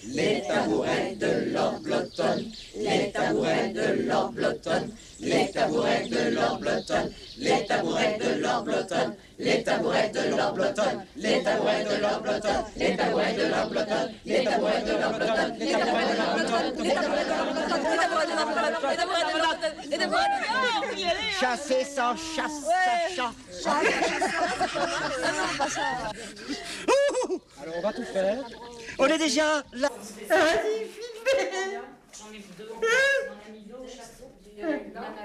Les tabourets de Lord Blotton, les tabourets de Lord Blotton, les tabourets de Lord Blotton, les tabourets de Lord Blotton, les tabourets de Lord Blotton, les tabourets de Lord Blotton, les tabourets de Lord Blotton, les tabourets de Lord Blotton, les tabourets de Lord Blotton, les tabourets de Lord Blotton, les tabourets de Lord Blotton, les tabourets de Lord Blotton, les tabourets de Lord Blotton. Chasser sans chasse, ça chasse. Alors on va tout faire. On est déjà là. Vas-y, filmez. J'en ai deux, on a mis deux au chapeau. Il y en a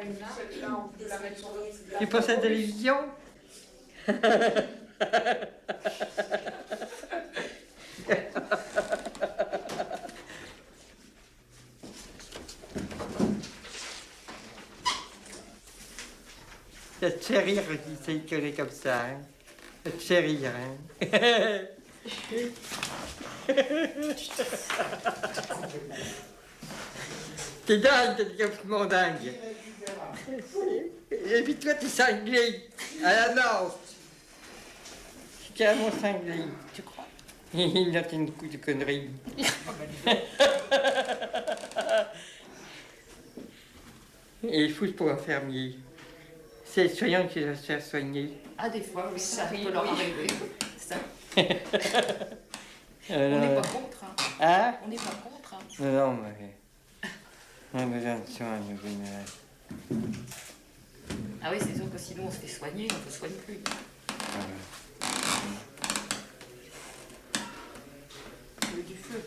une là. Celle-là, on peut la mettre sur l'autre. Tu penses à la télévision? Ça te fait rire quand il s'est écœuré comme ça, hein? Ça te fait rire, hein? T'es dingue, t'es complètement dingue. Et puis toi, t'es cinglé à la nage. C'est carrément cinglé, tu crois? Il a fait une coup de conneries. Et il faut pour infirmier. C'est le soignant qui va se faire soigner. Ah, des fois, oui, ça peut leur arriver. Ça. On Alors, n'est pas contre. Hein. hein? On n'est pas contre. Hein. Non, mais... On a besoin de soins, nous, général. Ah oui, c'est sûr que sinon on se fait soigner, on ne se soigne plus. Tu veux du feu?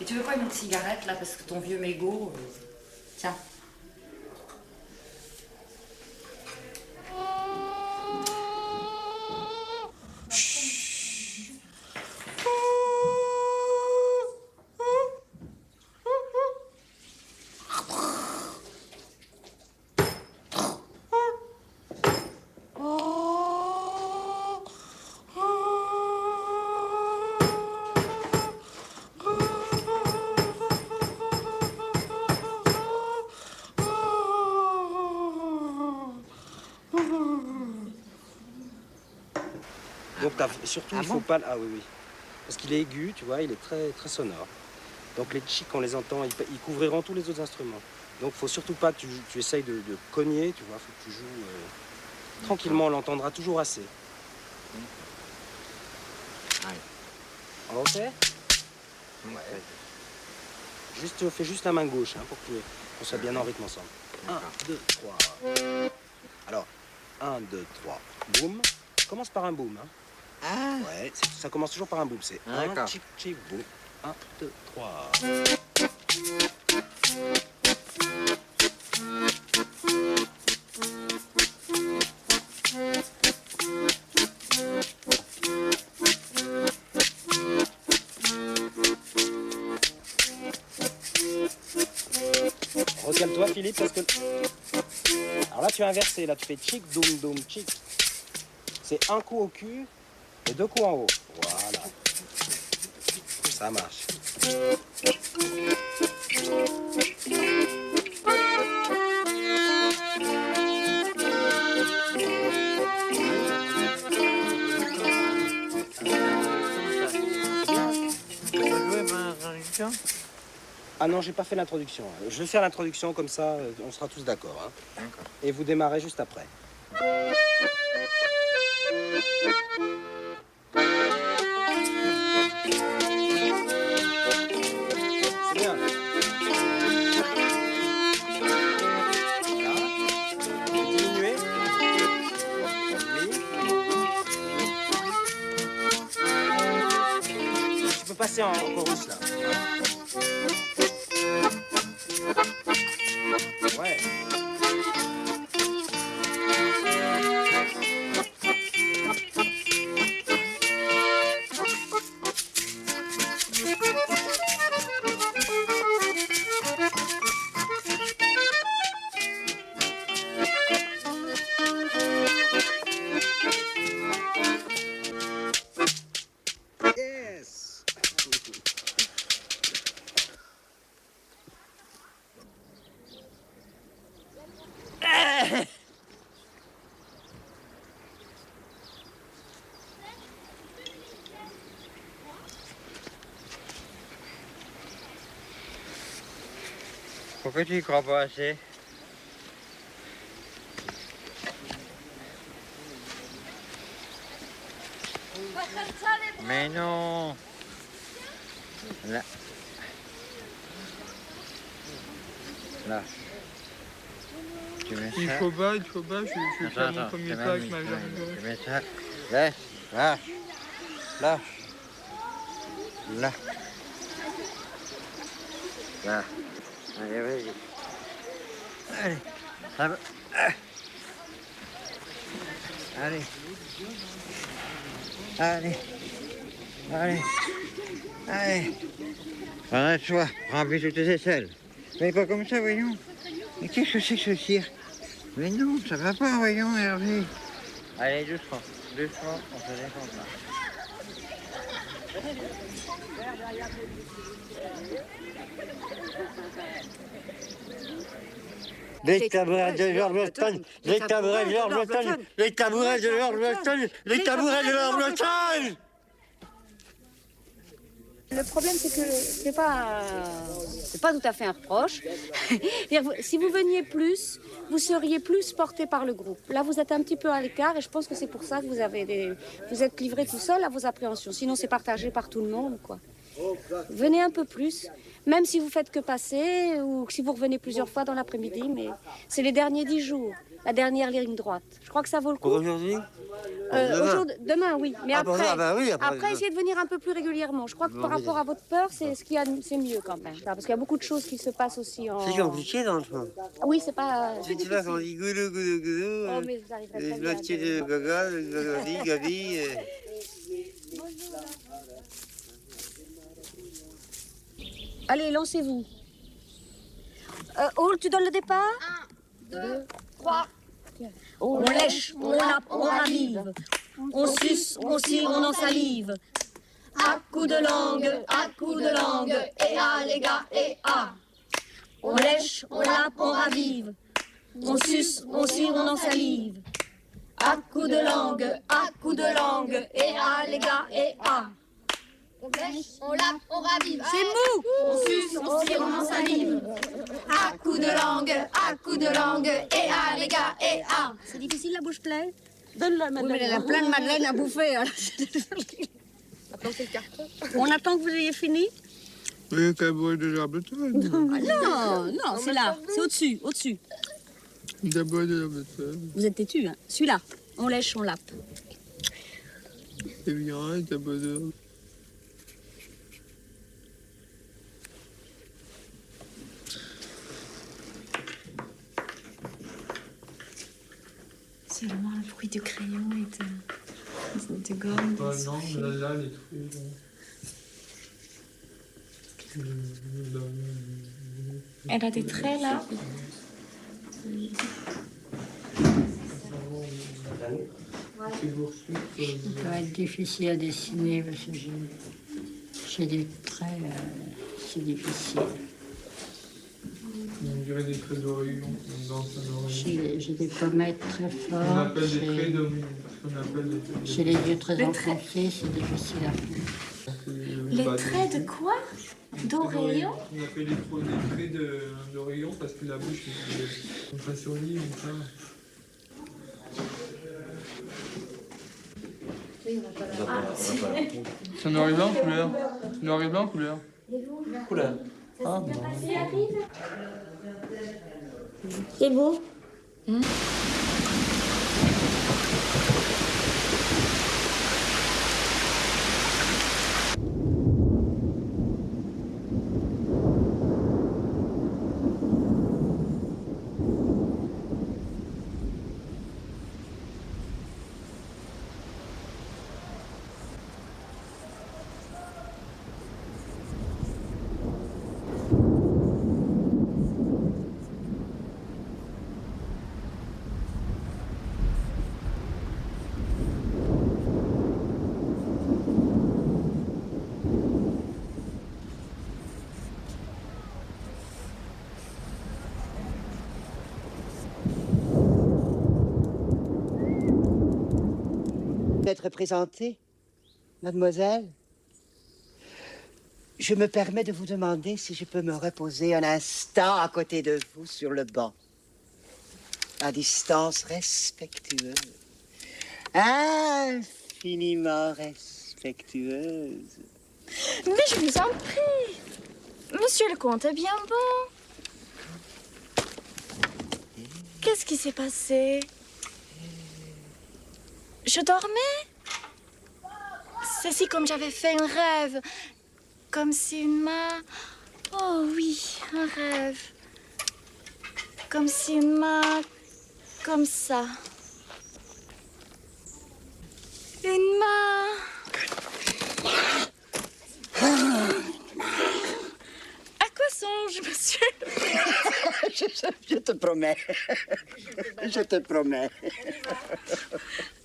Et tu veux pas une autre cigarette là, parce que ton vieux mégot... Tiens. Donc surtout, il faut pas... Ah oui, oui. Parce qu'il est aigu, tu vois, il est très, très sonore. Donc les chics, on les entend, ils couvriront tous les autres instruments. Donc il faut surtout pas que tu essayes de cogner, tu vois, faut que tu joues tranquillement, on l'entendra toujours assez. On refait? Ouais. Juste, fais juste la main gauche, hein, pour qu'on soit bien en rythme ensemble. 1, 2, 3. Alors, 1, 2, 3, boum. Commence par un boum, hein. Ah. Ouais, ça commence toujours par un boum, c'est un chic chic boum. 1, 2, 3. Recale-toi Philippe parce que... Alors là tu as inversé, là tu fais chic, doum, doum, chic. C'est un coup au cul et 2 coups en haut. Voilà. Ça marche. Ah non, j'ai pas fait l'introduction. Je vais faire l'introduction comme ça, on sera tous d'accord. Hein. D'accord. Et vous démarrez juste après. C'est bien. Voilà. Diminuez. Tu peux passer en chorus là. Ouais. Pourquoi tu y crois pas assez? Mais non. Là. Là. Tu mets ça. Il faut pas, je vais faire mon premier pas avec ma jambe gauche. Tu mets ça. Laisse, lâche. Lâche. Là. Là. Allez, vas-y. Allez. Ça va. Allez. Allez. Allez. Allez. Prends-toi. Remplis toutes tes aisselles. Mais pas comme ça, voyons. Mais qu'est-ce que c'est que ce cirque? Mais non, ça va pas, voyons, Hervé. Allez, doucement. Doucement, on se défend pas. Les tabourets de George Weston, les tabourets de George Weston, les tabourets de George Weston, les tabourets de George Weston. Le problème, c'est que c'est pas tout à fait un reproche. Si vous veniez plus, vous seriez plus porté par le groupe. Là, vous êtes un petit peu à l'écart et je pense que c'est pour ça que vous êtes livré tout seul à vos appréhensions. Sinon, c'est partagé par tout le monde, quoi. Venez un peu plus, même si vous faites que passer ou si vous revenez plusieurs fois dans l'après-midi, mais c'est les derniers 10 jours, la dernière ligne droite. Je crois que ça vaut le coup. Aujourd'hui? Demain, oui. Mais oui, après, essayez de venir un peu plus régulièrement. Je crois que par rapport à votre peur, c'est mieux quand même. Parce qu'il y a beaucoup de choses qui se passent aussi en... C'est compliqué dans le fond. Oui, c'est pas... Tu vois, quand on dit goulou, goulou, goulou, Oh, mais vous arriverez très le bien. bloqué de gaga, le gabi. Allez, lancez-vous. Hall, tu donnes le départ? 1, 2, 3. On lèche, on lappe, on ravive. On suce, on cire, on en salive. À coups de langue, et à les gars, et à. On lèche, on lappe, on ravive. On suce, on cire, on en salive. À coups de langue, et à les gars, et à. On lèche, on lappe, on ravive. C'est mou! On suce, on tire, on en salive. À coups de langue, et à les gars, et à. C'est difficile la bouche pleine? Donne-la, madeleine. Oui, mais elle a plein de madeleine à bouffer. Alors. On attend que vous ayez fini? Oui, le tabouret de George Weston. Non, c'est là. C'est au-dessus, au-dessus. Le tabouret de George Weston. Vous êtes têtu, hein? Celui-là. On lèche, on lappe. C'est bien, le tabouret de... C'est vraiment le bruit du crayon et de gomme. Non, là, les trucs. Elle a des traits là. Ça va être difficile à dessiner parce que j'ai des traits, c'est difficile. On dirait des traits d'Oregon. J'ai des pommettes très fortes. On appelle des traits d'Oregon. J'ai les yeux très enfoncés, c'est difficile à faire. Les traits de quoi? D'Oregon? On appelle les traits d'Oregon parce que la bouche est pas sur l'île ou ça. C'est noir et blanc couleur. Noir et blanc couleur. Couleur. Ah bon. C'est beau? D'être présentée, mademoiselle. Je me permets de vous demander si je peux me reposer un instant à côté de vous sur le banc. À distance respectueuse. Infiniment respectueuse. Mais je vous en prie. Monsieur le comte est bien bon. Qu'est-ce qui s'est passé? Je dormais? C'est si comme j'avais fait un rêve. Comme si une main... Oh oui, un rêve. Comme si une main... Comme ça. Une main... À quoi songe, monsieur? Je te promets. Je te promets.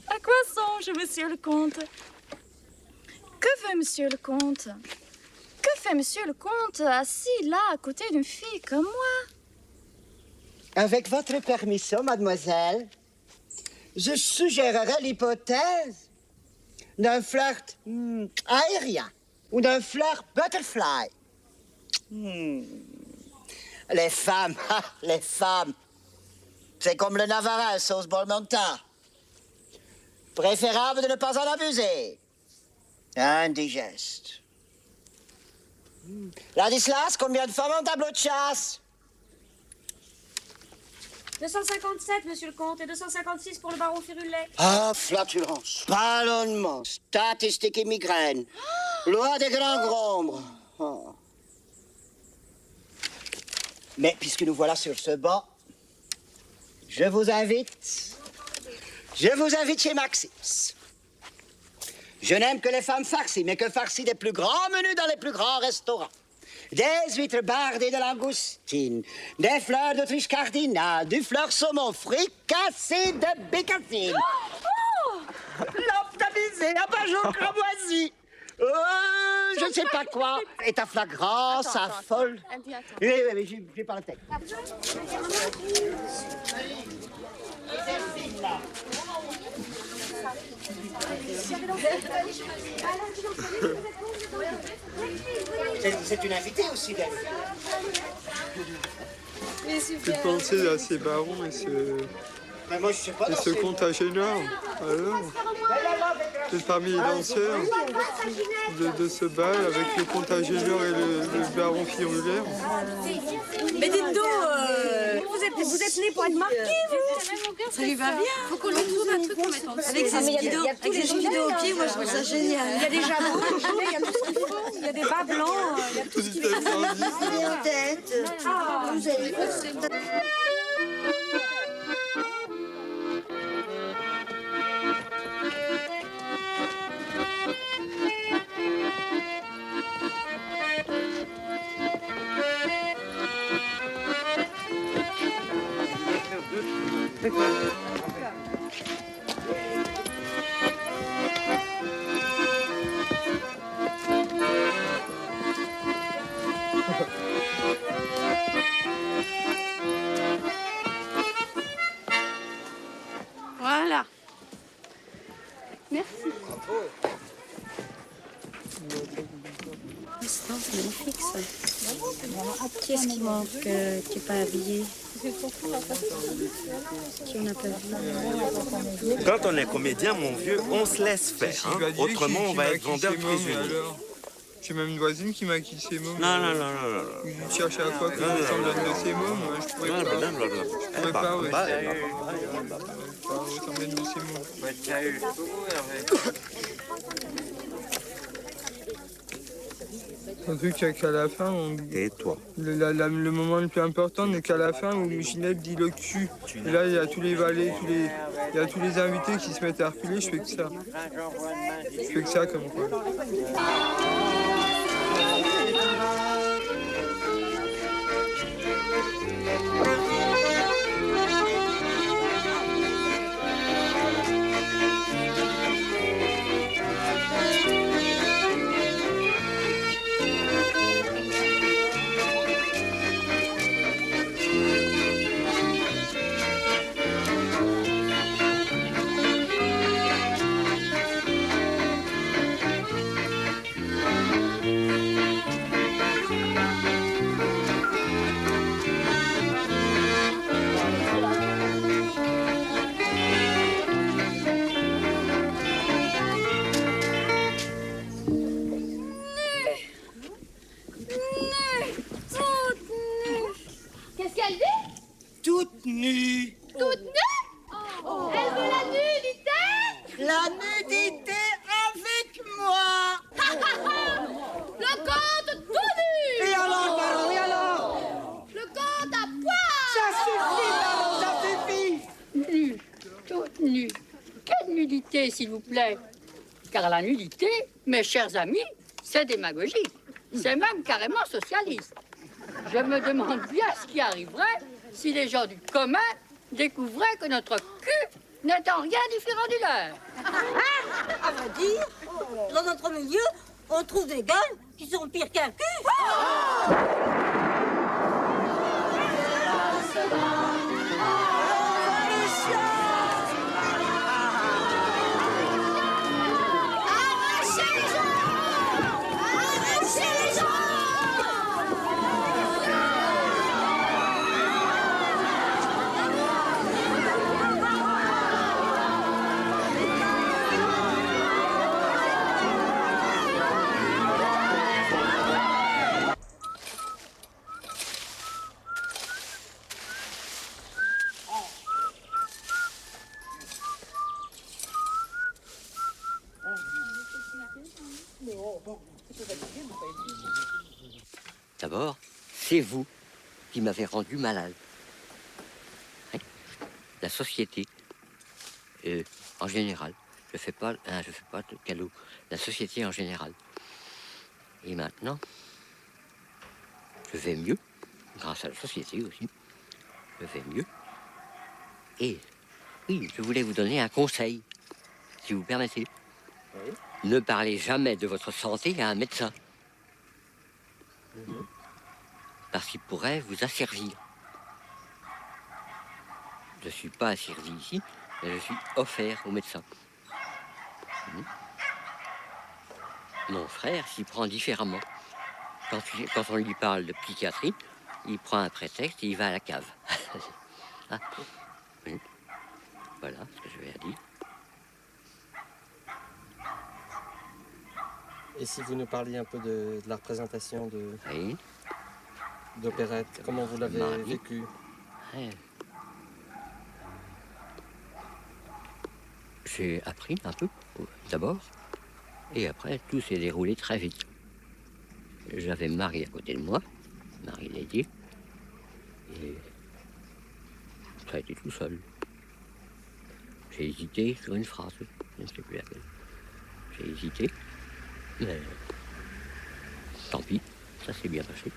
À quoi songe, monsieur le comte? Que fait monsieur le comte? Que fait monsieur le comte assis là à côté d'une fille comme moi? Avec votre permission, mademoiselle, je suggérerais l'hypothèse d'un flirt aérien ou d'un flirt butterfly. Les femmes, c'est comme le Navarin sauce Bolmonta. Préférable de ne pas en abuser. Indigeste. Ladislas, combien de femmes ont un tableau de chasse? 257, monsieur le comte, et 256 pour le baron Firulet. Ah, flatulence, ballonnement, statistique et migraine. Loi des grands nombres. Oh. Mais puisque nous voilà sur ce banc, je vous invite chez Maxims. Je n'aime que les femmes farcies, mais que farcies des plus grands menus dans les plus grands restaurants. Des huîtres bardées de langoustine, des fleurs d'Autriche cardinal, du fleur saumon fricassé de bécassine. L'optamisé, abat-jour cramoisi. Je ne sais pas quoi. Et ta flagrance affole. Oui, j'ai pas la tête. C'est une invitée aussi, belle. Que penser à ces barons et ce comte Agénor? Alors, c'est parmi les danseurs de ce bal avec le comte Agénor et le baron Firulet. Mais dites donc, vous êtes né pour être marqué, vous? Ça lui va bien. Faut qu'on lui trouve un truc qu'on mette en dessous. Avec ses speedos au pied, moi je trouve ça génial. Il y a des jabons, il y a tout ce qu'il faut. Il y a des bas blancs, il y a tout ce qu'il faut. En tête. Vous avez... Voilà. Merci. C'est magnifique ça. Qu'est-ce qui manque qui n'est pas habillé? Qui on n'a pas vu? Quand on est comédien, mon vieux, on se laisse faire. Hein. Autrement, on va être vendeur prisonnier. J'ai même une voisine qui m'a quitté ses mômes. Non. Je cherche à chaque fois que je descends de ses mômes. Je pouvais pas. Je pouvais pas, ouais. Pas ressembler de ses mômes. Un truc qu'à la fin, Et toi? le moment le plus important n'est qu'à la fin où Ginette dit le cul. Et là, il y a tous les valets, il y a tous les invités qui se mettent à reculer. Je fais que ça. Je fais que ça comme quoi. toute nue. Toute nue? Elle veut la nudité? La nudité avec moi. Le compte tout nu. Et alors, Caro, et alors? Le compte à poil. Ça suffit, Caro, ça suffit. Nue, toute nue. Quelle nudité, s'il vous plaît? Car la nudité, mes chers amis, c'est démagogie. C'est même carrément socialiste. Je me demande bien ce qui arriverait si les gens du commun découvraient que notre cul n'est en rien différent du leur. À vrai dire, dans notre milieu, on trouve des gueules qui sont pires qu'un cul. D'abord, c'est vous qui m'avez rendu malade. Hein? La société, en général, je fais pas de cadeau. La société en général. Et maintenant, je vais mieux, grâce à la société aussi. Je vais mieux. Et oui, je voulais vous donner un conseil, si vous permettez. Oui. Ne parlez jamais de votre santé à un médecin. Parce qu'il pourrait vous asservir. Je ne suis pas asservi ici, mais je suis offert au médecin. Mon frère s'y prend différemment. Quand on lui parle de psychiatrie, il prend un prétexte et il va à la cave. Ah. Oui. Voilà ce que je vais dire. Et si vous nous parliez un peu de la représentation de... Oui. D'opérette, comment vous l'avez vécu? Ouais. J'ai appris un peu, d'abord, et après, tout s'est déroulé très vite. J'avais Marie à côté de moi, Marie Lédier, et ça a été tout seul. J'ai hésité sur une phrase, je ne sais plus laquelle. J'ai hésité, mais tant pis, ça s'est bien passé.